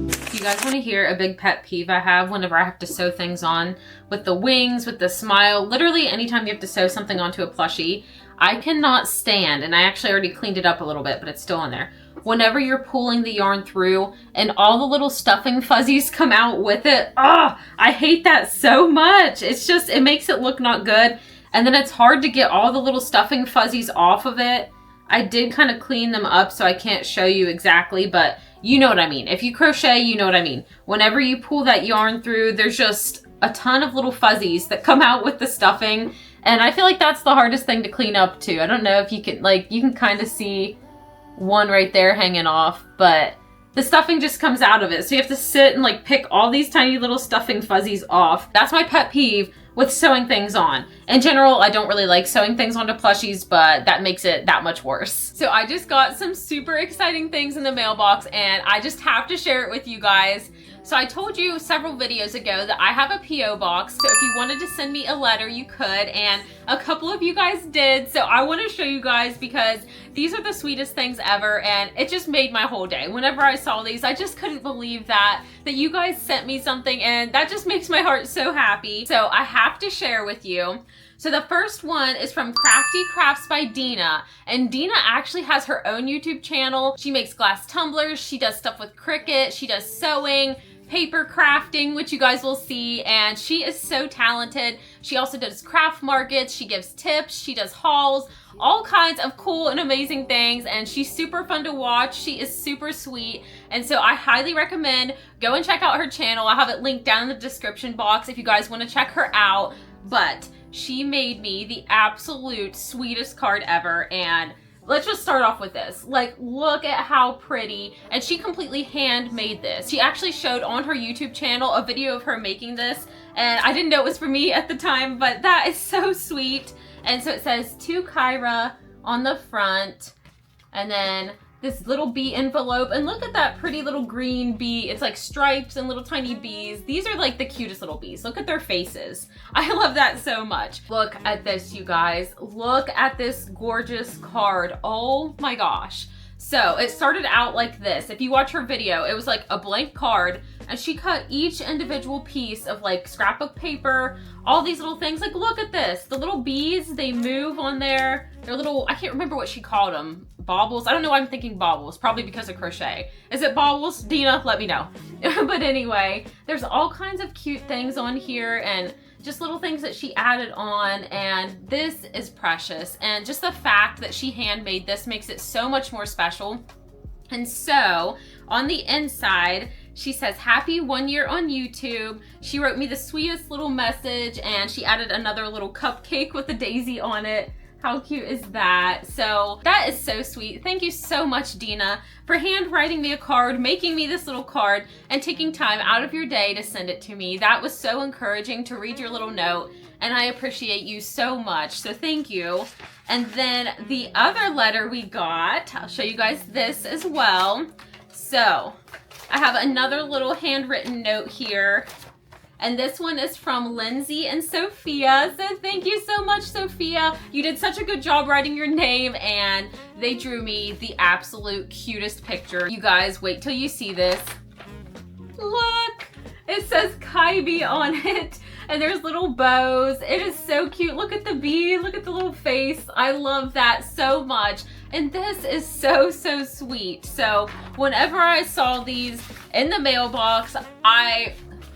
If you guys want to hear a big pet peeve I have whenever I have to sew things on with the wings, with the smile, literally anytime you have to sew something onto a plushie, I cannot stand, and I actually already cleaned it up a little bit, but it's still on there. Whenever you're pulling the yarn through and all the little stuffing fuzzies come out with it, I hate that so much. It's just, it makes it look not good. And then it's hard to get all the little stuffing fuzzies off of it. I did kind of clean them up, so I can't show you exactly, but you know what I mean. If you crochet, you know what I mean. Whenever you pull that yarn through, there's just a ton of little fuzzies that come out with the stuffing. And I feel like that's the hardest thing to clean up too. I don't know if you can, like, you can kind of see one right there hanging off, but the stuffing just comes out of it. So you have to sit and like pick all these tiny little stuffing fuzzies off. That's my pet peeve with sewing things on. In general, I don't really like sewing things onto plushies, but that makes it that much worse. So I just got some super exciting things in the mailbox and I just have to share it with you guys. So I told you several videos ago that I have a P.O. box. So if you wanted to send me a letter, you could, and a couple of you guys did. So I want to show you guys because these are the sweetest things ever and it just made my whole day. Whenever I saw these, I just couldn't believe that you guys sent me something, and that just makes my heart so happy. So I have to share with you. So the first one is from Crafty Crafts by Dina, and Dina actually has her own YouTube channel. She makes glass tumblers, she does stuff with Cricut, she does sewing, paper crafting, which you guys will see, and she is so talented. She also does craft markets, she gives tips, she does hauls, all kinds of cool and amazing things, and she's super fun to watch. She is super sweet, and so I highly recommend go and check out her channel. I have it linked down in the description box if you guys want to check her out. But she made me the absolute sweetest card ever, and let's just start off with this. Like, look at how pretty, and she completely handmade this. She actually showed on her YouTube channel a video of her making this, and I didn't know it was for me at the time, but that is so sweet. And so it says to Kyra on the front, and then this little bee envelope, and look at that pretty little green bee. It's like stripes and little tiny bees. These are like the cutest little bees. Look at their faces. I love that so much. Look at this, you guys. Look at this gorgeous card. Oh my gosh. So it started out like this. If you watch her video, it was like a blank card, and she cut each individual piece of like scrapbook paper, all these little things. Like, look at this. The little bees, they move on there. They're little, I can't remember what she called them. Baubles? I don't know why I'm thinking baubles. Probably because of crochet. Is it baubles? Dina, let me know. But anyway, there's all kinds of cute things on here, and just little things that she added on, and this is precious. And just the fact that she handmade this makes it so much more special. And so on the inside, she says, happy 1 year on YouTube. She wrote me the sweetest little message, and she added another little cupcake with a daisy on it. How cute is that? So that is so sweet. Thank you so much, Dina, for handwriting me a card, making me this little card, and taking time out of your day to send it to me. That was so encouraging to read your little note, and I appreciate you so much. So thank you. And then the other letter we got, I'll show you guys this as well. So I have another little handwritten note here. And this one is from Lindsay and Sophia. So thank you so much, Sophia. You did such a good job writing your name, and they drew me the absolute cutest picture. You guys, wait till you see this. Look, it says Kybe on it, and there's little bows. It is so cute. Look at the bee, look at the little face. I love that so much. And this is so, so sweet. So whenever I saw these in the mailbox,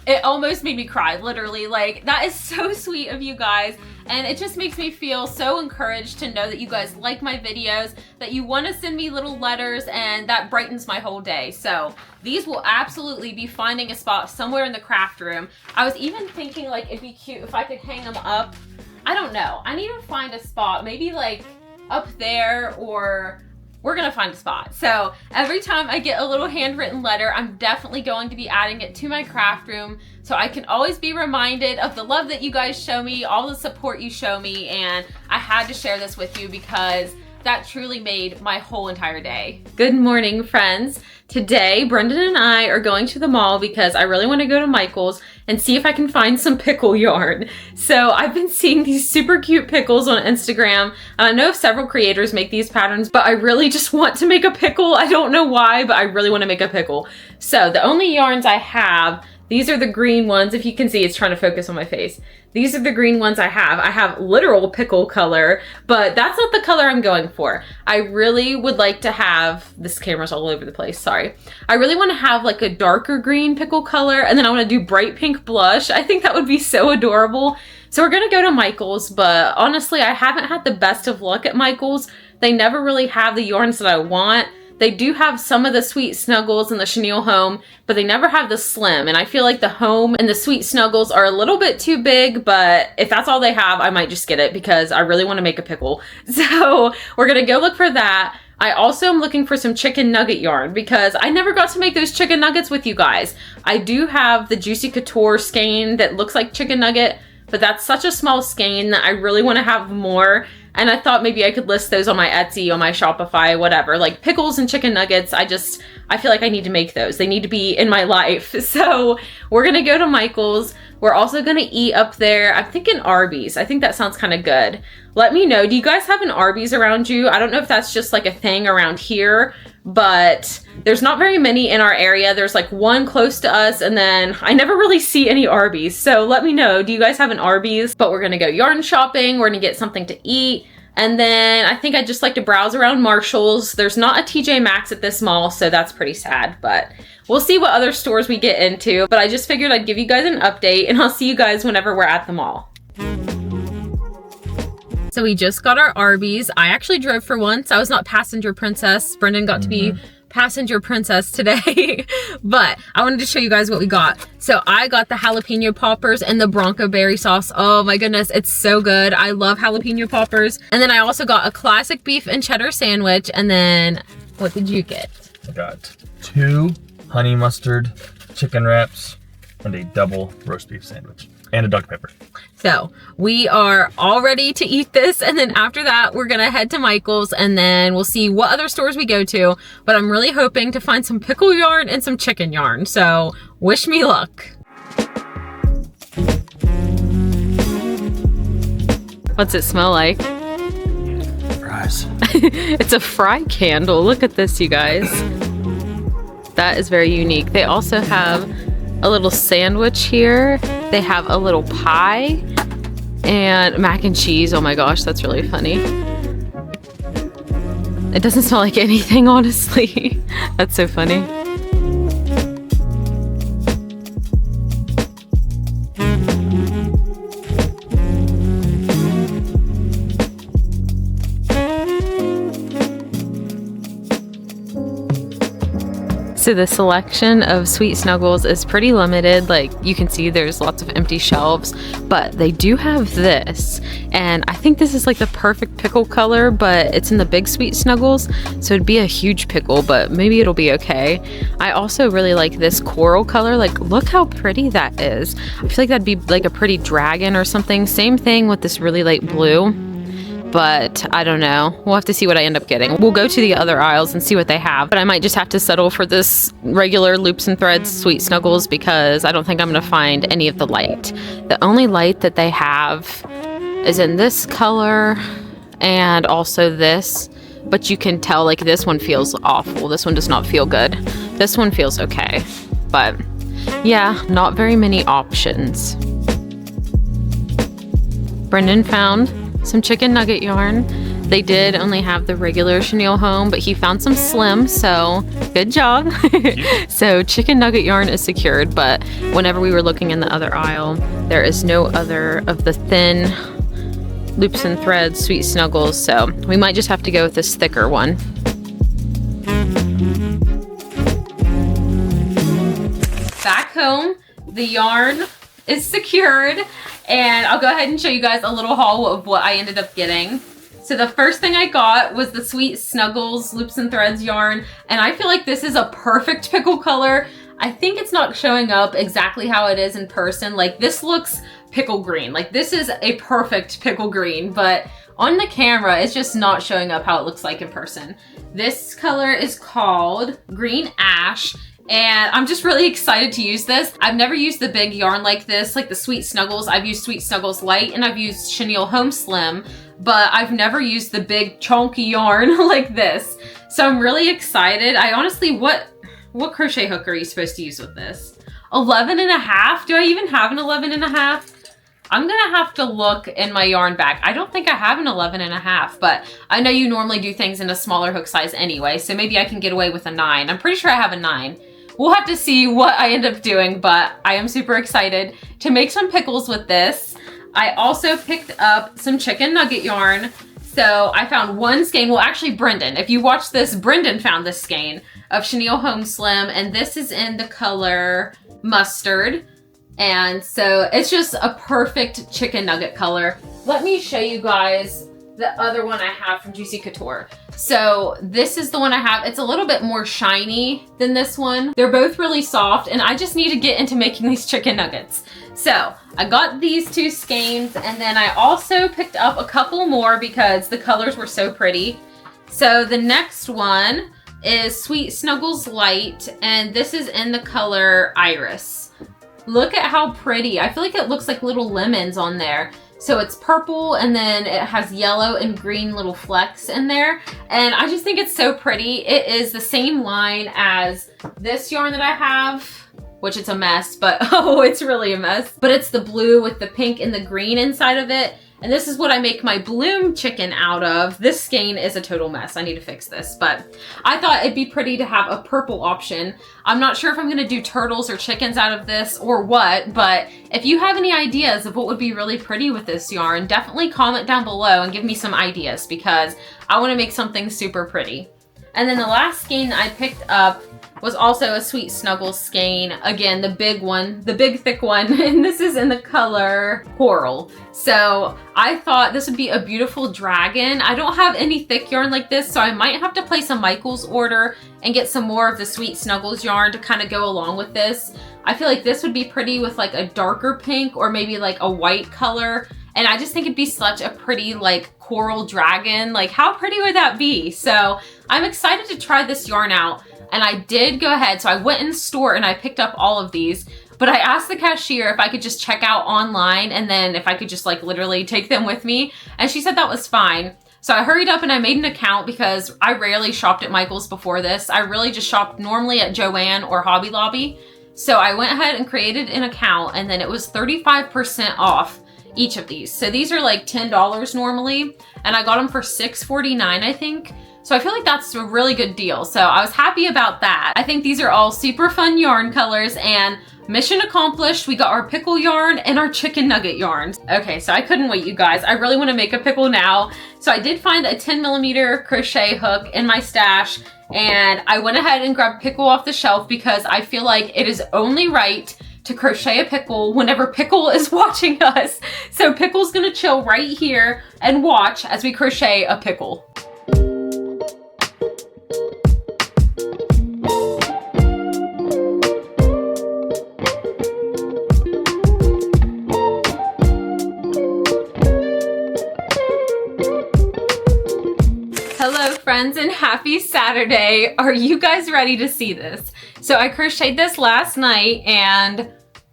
it almost made me cry, literally. Like, that is so sweet of you guys. And it just makes me feel so encouraged to know that you guys like my videos, that you want to send me little letters, and that brightens my whole day. So these will absolutely be finding a spot somewhere in the craft room. I was even thinking, like, it'd be cute if I could hang them up. I don't know. I need to find a spot, maybe like up there, or we're gonna find a spot. So every time I get a little handwritten letter, I'm definitely going to be adding it to my craft room, so I can always be reminded of the love that you guys show me, all the support you show me, and I had to share this with you because that truly made my whole entire day. Good morning, friends. Today, Brendan and I are going to the mall because I really want to go to Michael's and see if I can find some pickle yarn. So I've been seeing these super cute pickles on Instagram. I know several creators make these patterns, but I really just want to make a pickle. I don't know why, but I really want to make a pickle. So the only yarns I have, these are the green ones. If you can see, it's trying to focus on my face. These are the green ones I have. I have literal pickle color, but that's not the color I'm going for. I really would like to have, this camera's all over the place, sorry. I really want to have like a darker green pickle color, and then I want to do bright pink blush. I think that would be so adorable. So we're gonna go to Michael's, but honestly, I haven't had the best of luck at Michael's. They never really have the yarns that I want. They do have some of the Sweet Snuggles and the Chenille Home, but they never have the Slim. And I feel like the Home and the Sweet Snuggles are a little bit too big, but if that's all they have, I might just get it because I really want to make a pickle. So we're going to go look for that. I also am looking for some chicken nugget yarn because I never got to make those chicken nuggets with you guys. I do have the Juicy Couture skein that looks like chicken nugget, but that's such a small skein that I really want to have more. And I thought maybe I could list those on my Etsy, on my Shopify, whatever. Like pickles and chicken nuggets, I feel like I need to make those. They need to be in my life. So we're gonna go to Michael's. We're also gonna eat up there. I'm thinking Arby's. I think that sounds kind of good. Let me know, do you guys have an Arby's around you? I don't know if that's just like a thing around here, but there's not very many in our area. There's like one close to us, and then I never really see any Arby's. So let me know, do you guys have an Arby's? But we're gonna go yarn shopping. We're gonna get something to eat. And then I think I'd just like to browse around Marshall's. There's not a TJ Maxx at this mall, so that's pretty sad, but we'll see what other stores we get into. But I just figured I'd give you guys an update, and I'll see you guys whenever we're at the mall. So we just got our Arby's. I actually drove for once. I was not passenger princess. Brendan got to be passenger princess today. But I wanted to show you guys what we got. So I got the jalapeno poppers and the Bronco berry sauce. Oh my goodness, it's so good. I love jalapeno poppers. And then I also got a classic beef and cheddar sandwich. And then what did you get? I got 2 honey mustard chicken wraps and a double roast beef sandwich and a Dr. Pepper. So we are all ready to eat this, and then after that we're gonna head to Michael's, and then we'll see what other stores we go to. But I'm really hoping to find some pickle yarn and some chicken yarn, so wish me luck. What's it smell like? Fries. It's a fry candle. Look at this, you guys. That is very unique. They also have a little sandwich here. They have a little pie and mac and cheese. Oh my gosh, that's really funny. It doesn't smell like anything, honestly. That's so funny. So the selection of Sweet Snuggles is pretty limited. Like you can see there's lots of empty shelves, but they do have this. And I think this is like the perfect pickle color, but it's in the big Sweet Snuggles. So it'd be a huge pickle, but maybe it'll be okay. I also really like this coral color. Like look how pretty that is. I feel like that'd be like a pretty dragon or something. Same thing with this really light blue. But I don't know. We'll have to see what I end up getting. We'll go to the other aisles and see what they have. But I might just have to settle for this regular Loops and Threads Sweet Snuggles because I don't think I'm going to find any of the light. The only light that they have is in this color and also this. But you can tell like this one feels awful. This one does not feel good. This one feels okay. But yeah, not very many options. Brendan found some chicken nugget yarn. They did only have the regular chenille home, but he found some slim, so good job. So chicken nugget yarn is secured, but whenever we were looking in the other aisle, there is no other of the thin Loops and Threads Sweet Snuggles, so we might just have to go with this thicker one. Back home, the yarn is secured. And I'll go ahead and show you guys a little haul of what I ended up getting. So the first thing I got was the Sweet Snuggles Loops and Threads yarn. And I feel like this is a perfect pickle color. I think it's not showing up exactly how it is in person. Like this looks pickle green. Like this is a perfect pickle green, but on the camera, it's just not showing up how it looks like in person. This color is called Green Ash. And I'm just really excited to use this. I've never used the big yarn like this, like the Sweet Snuggles. I've used Sweet Snuggles Light and I've used Chenille Home Slim, but I've never used the big chunky yarn like this. So I'm really excited. I honestly, what crochet hook are you supposed to use with this? 11.5? Do I even have an 11.5? I'm gonna have to look in my yarn bag. I don't think I have an 11.5, but I know you normally do things in a smaller hook size anyway, so maybe I can get away with a 9. I'm pretty sure I have a 9. We'll have to see what I end up doing, but I am super excited to make some pickles with this. I also picked up some chicken nugget yarn. So I found one skein. Well, actually Brendan, if you watch this, Brendan found this skein of Chenille Home Slim, and this is in the color mustard. And so it's just a perfect chicken nugget color. Let me show you guys the other one I have from Juicy Couture. So this is the one I have. It's a little bit more shiny than this one. They're both really soft, and I just need to get into making these chicken nuggets. So I got these 2 skeins, and then I also picked up a couple more because the colors were so pretty. So the next one is Sweet Snuggles Light, and this is in the color Iris. Look at how pretty. I feel like it looks like little lemons on there. So it's purple, and then it has yellow and green little flecks in there. And I just think it's so pretty. It is the same line as this yarn that I have, which it's a mess, but oh, it's really a mess. But it's the blue with the pink and the green inside of it. And this is what I make my bloom chicken out of. This skein is a total mess. I need to fix this, but I thought it'd be pretty to have a purple option. I'm not sure if I'm gonna do turtles or chickens out of this or what, but if you have any ideas of what would be really pretty with this yarn, definitely comment down below and give me some ideas because I wanna make something super pretty. And then the last skein I picked up was also a Sweet Snuggles skein. Again, the big one, the big thick one, and this is in the color Coral. So I thought this would be a beautiful dragon. I don't have any thick yarn like this, so I might have to place a Michael's order and get some more of the Sweet Snuggles yarn to kind of go along with this. I feel like this would be pretty with like a darker pink or maybe like a white color. And I just think it'd be such a pretty like coral dragon. Like how pretty would that be? So I'm excited to try this yarn out. And I did go ahead, so I went in the store and I picked up all of these, but I asked the cashier if I could just check out online and then if I could just like literally take them with me. And she said that was fine. So I hurried up and I made an account because I rarely shopped at Michael's before this. I really just shopped normally at Joann or Hobby Lobby. So I went ahead and created an account and then it was 35% off each of these. So these are like $10 normally and I got them for $6.49 I think. So I feel like that's a really good deal. So I was happy about that. I think these are all super fun yarn colors and mission accomplished. We got our pickle yarn and our chicken nugget yarns. Okay, so I couldn't wait, you guys. I really want to make a pickle now. So I did find a 10mm crochet hook in my stash and I went ahead and grabbed pickle off the shelf because I feel like it is only right to crochet a pickle whenever Pickle is watching us. So Pickle's gonna chill right here and watch as we crochet a pickle. Hello friends and happy Saturday. Are you guys ready to see this? So I crocheted this last night and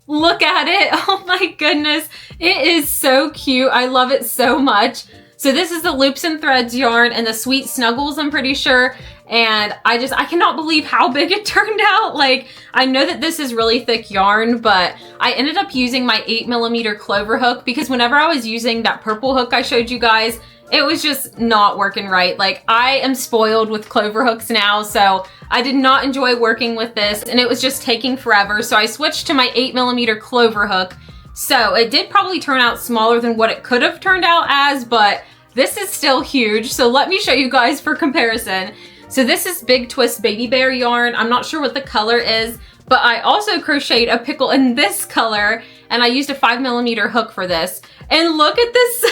look at it. Oh my goodness. It is so cute. I love it so much. So this is the Loops and Threads yarn and the Sweet Snuggles, I'm pretty sure. And I cannot believe how big it turned out. Like, I know that this is really thick yarn, but I ended up using my 8mm clover hook because whenever I was using that purple hook I showed you guys, it was just not working right. Like, I am spoiled with clover hooks now, so I did not enjoy working with this and it was just taking forever. So I switched to my 8mm clover hook. So it did probably turn out smaller than what it could have turned out as, but this is still huge. So let me show you guys for comparison. So this is Big Twist Baby Bear yarn. I'm not sure what the color is, but I also crocheted a pickle in this color and I used a 5mm hook for this. And look at this,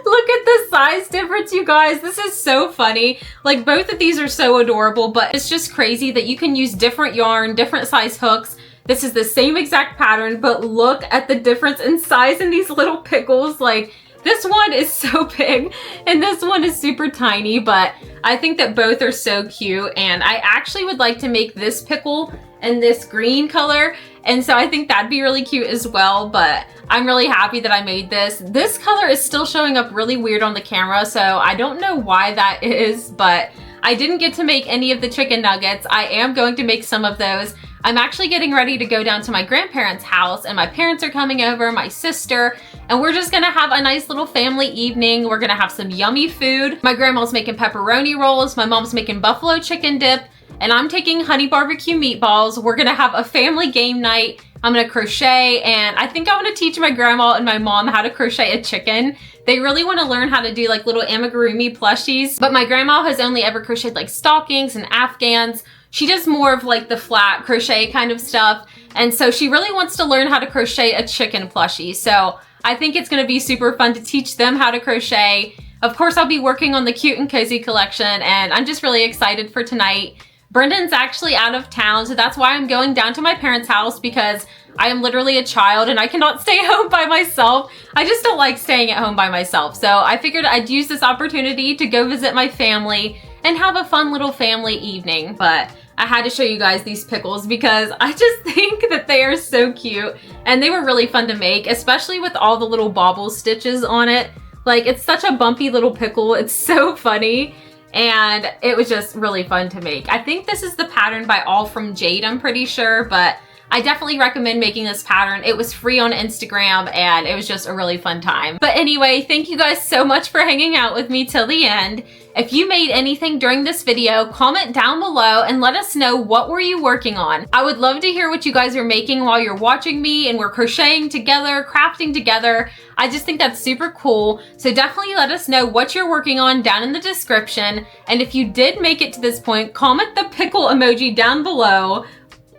look at the size difference, you guys. This is so funny. Like, both of these are so adorable, but it's just crazy that you can use different yarn, different size hooks. This is the same exact pattern, but look at the difference in size in these little pickles. Like, this one is so big and this one is super tiny, but I think that both are so cute. And I actually would like to make this pickle in this green color. And so I think that'd be really cute as well, but I'm really happy that I made this. This color is still showing up really weird on the camera, so I don't know why that is, but I didn't get to make any of the chicken nuggets. I am going to make some of those. I'm actually getting ready to go down to my grandparents' house and my parents are coming over, my sister, and we're just gonna have a nice little family evening. We're gonna have some yummy food. My grandma's making pepperoni rolls, my mom's making buffalo chicken dip, and I'm taking honey barbecue meatballs. We're gonna have a family game night. I'm gonna crochet, and I think I wanna teach my grandma and my mom how to crochet a chicken. They really wanna learn how to do like little amigurumi plushies, but my grandma has only ever crocheted like stockings and afghans. She does more of like the flat crochet kind of stuff, and so she really wants to learn how to crochet a chicken plushie. So I think it's gonna be super fun to teach them how to crochet. Of course, I'll be working on the Cute and Cozy collection, and I'm just really excited for tonight. Brendan's actually out of town, so that's why I'm going down to my parents' house because I am literally a child and I cannot stay home by myself. I just don't like staying at home by myself. So I figured I'd use this opportunity to go visit my family and have a fun little family evening. But I had to show you guys these pickles because I just think that they are so cute and they were really fun to make, especially with all the little bobble stitches on it. Like, it's such a bumpy little pickle. It's so funny. And it was just really fun to make. I think this is the pattern by All From Jade, I'm pretty sure, but I definitely recommend making this pattern. It was free on Instagram and it was just a really fun time. But anyway, thank you guys so much for hanging out with me till the end. If you made anything during this video, comment down below and let us know what were you working on. I would love to hear what you guys are making while you're watching me and we're crocheting together, crafting together. I just think that's super cool. So definitely let us know what you're working on down in the description. And if you did make it to this point, comment the pickle emoji down below.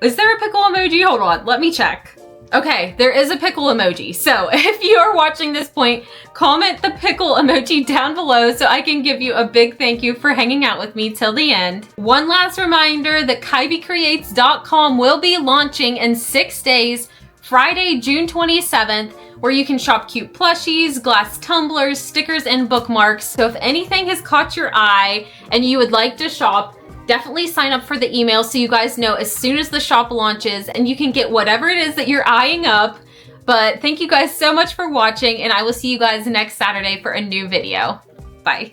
Is there a pickle emoji? Hold on, let me check. Okay, there is a pickle emoji. So if you are watching this point, comment the pickle emoji down below so I can give you a big thank you for hanging out with me till the end. One last reminder that KaiBeCreates.com will be launching in 6 days, Friday, June 27th, where you can shop cute plushies, glass tumblers, stickers, and bookmarks. So if anything has caught your eye and you would like to shop, definitely sign up for the email so you guys know as soon as the shop launches and you can get whatever it is that you're eyeing up. But thank you guys so much for watching and I will see you guys next Saturday for a new video. Bye.